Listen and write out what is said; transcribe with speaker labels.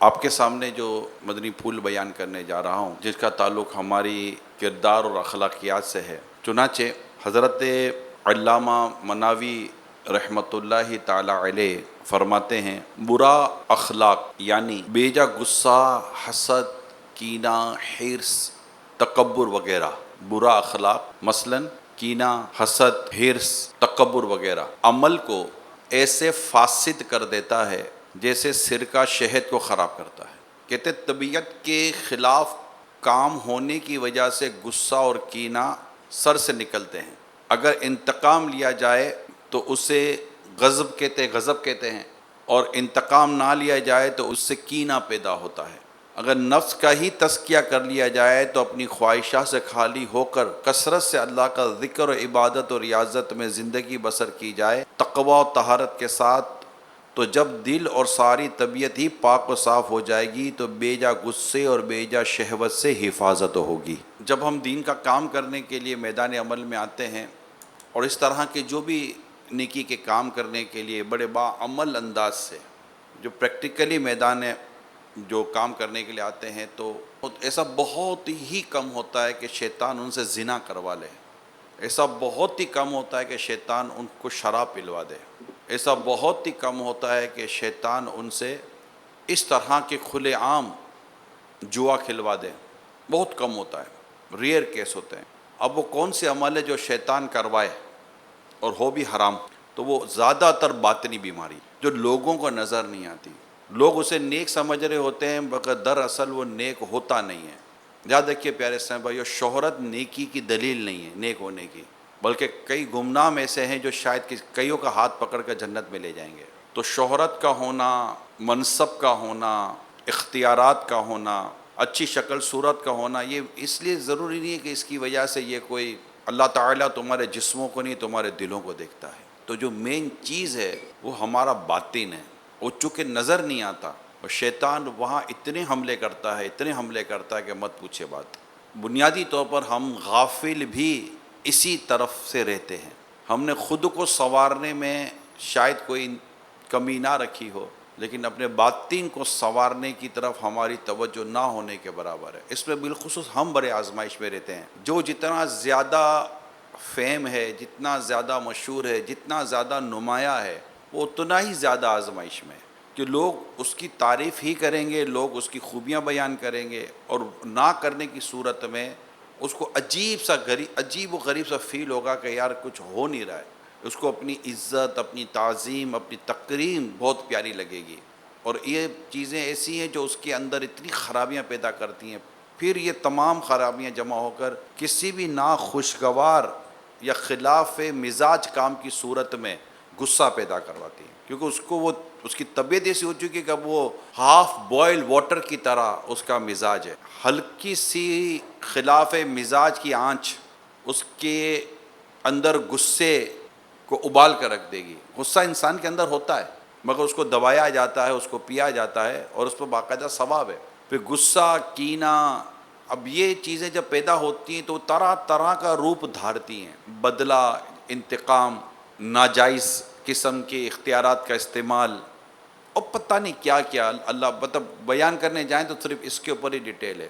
Speaker 1: آپ کے سامنے جو مدنی پھول بیان کرنے جا رہا ہوں، جس کا تعلق ہماری کردار اور اخلاقیات سے ہے، چنانچہ حضرت علامہ مناوی رحمۃ اللہ تعالی علیہ فرماتے ہیں، برا اخلاق یعنی بیجا غصہ، حسد، کینہ، حرص، تکبر وغیرہ، برا اخلاق مثلاً کینہ، حسد، حرص، تکبر وغیرہ عمل کو ایسے فاسد کر دیتا ہے جیسے سرکہ شہد کو خراب کرتا ہے۔ کہتے طبیعت کے خلاف کام ہونے کی وجہ سے غصہ اور کینہ سر سے نکلتے ہیں۔ اگر انتقام لیا جائے تو اسے غضب کہتے ہیں، اور انتقام نہ لیا جائے تو اس سے کینہ پیدا ہوتا ہے۔ اگر نفس کا ہی تزکیہ کر لیا جائے تو اپنی خواہشات سے خالی ہو کر کثرت سے اللہ کا ذکر و عبادت اور ریاضت میں زندگی بسر کی جائے تقوی و طہارت کے ساتھ، تو جب دل اور ساری طبیعت ہی پاک و صاف ہو جائے گی تو بے جا غصے اور بے جا شہوت سے حفاظت ہوگی۔ جب ہم دین کا کام کرنے کے لیے میدان عمل میں آتے ہیں اور اس طرح کے جو بھی نیکی کے کام کرنے کے لیے بڑے باعمل انداز سے جو پریکٹیکلی میدان جو کام کرنے کے لیے آتے ہیں، تو ایسا بہت ہی کم ہوتا ہے کہ شیطان ان سے زنا کروا لے، ایسا بہت ہی کم ہوتا ہے کہ شیطان ان کو شراب پلوا دے، ایسا بہت ہی کم ہوتا ہے کہ شیطان ان سے اس طرح کے کھلے عام جوا کھلوا دے، بہت کم ہوتا ہے، ریئر کیس ہوتے ہیں۔ اب وہ کون سے عمل ہے جو شیطان کروائے اور ہو بھی حرام؟ تو وہ زیادہ تر باطنی بیماری جو لوگوں کو نظر نہیں آتی، لوگ اسے نیک سمجھ رہے ہوتے ہیں مگر دراصل وہ نیک ہوتا نہیں ہے۔ یاد رکھیے پیارے اسلام بھائیو، شہرت نیکی کی دلیل نہیں ہے نیک ہونے کی، بلکہ کئی گمنام ایسے ہیں جو شاید کئیوں کا ہاتھ پکڑ کر جنت میں لے جائیں گے۔ تو شہرت کا ہونا، منصب کا ہونا، اختیارات کا ہونا، اچھی شکل صورت کا ہونا، یہ اس لیے ضروری نہیں ہے کہ اس کی وجہ سے یہ کوئی، اللہ تعالیٰ تمہارے جسموں کو نہیں تمہارے دلوں کو دیکھتا ہے۔ تو جو مین چیز ہے وہ ہمارا باطن ہے، وہ چونکہ نظر نہیں آتا، اور شیطان وہاں اتنے حملے کرتا ہے کہ مت پوچھے بات۔ بنیادی طور پر ہم غافل بھی اسی طرف سے رہتے ہیں، ہم نے خود کو سنوارنے میں شاید کوئی کمی نہ رکھی ہو، لیکن اپنے باطن کو سنوارنے کی طرف ہماری توجہ نہ ہونے کے برابر ہے۔ اس میں بالخصوص ہم بڑے آزمائش میں رہتے ہیں۔ جو جتنا زیادہ فیم ہے، جتنا زیادہ مشہور ہے، جتنا زیادہ نمایاں ہے، وہ اتنا ہی زیادہ آزمائش میں ہے، کہ لوگ اس کی تعریف ہی کریں گے، لوگ اس کی خوبیاں بیان کریں گے، اور نہ کرنے کی صورت میں اس کو عجیب و غریب سا فیل ہوگا کہ یار کچھ ہو نہیں رہا ہے۔ اس کو اپنی عزت، اپنی تعظیم، اپنی تکریم بہت پیاری لگے گی، اور یہ چیزیں ایسی ہیں جو اس کے اندر اتنی خرابیاں پیدا کرتی ہیں۔ پھر یہ تمام خرابیاں جمع ہو کر کسی بھی ناخوشگوار یا خلاف مزاج کام کی صورت میں غصہ پیدا کرواتی ہیں، کیونکہ اس کی طبیعت ایسی ہو چکی ہے کہ اب وہ ہاف بوائل واٹر کی طرح اس کا مزاج ہے۔ ہلکی سی خلاف مزاج کی آنچ اس کے اندر غصے کو ابال کر رکھ دے گی۔ غصہ انسان کے اندر ہوتا ہے، مگر اس کو دبایا جاتا ہے، اس کو پیا جاتا ہے، اور اس پر باقاعدہ ثواب ہے۔ پھر غصہ، کینہ، اب یہ چیزیں جب پیدا ہوتی ہیں تو طرح طرح کا روپ دھارتی ہیں، بدلہ، انتقام، ناجائز قسم کے اختیارات کا استعمال، اور پتہ نہیں کیا کیا۔ اللہ مطلب بیان کرنے جائیں تو صرف اس کے اوپر ہی ڈیٹیل ہے۔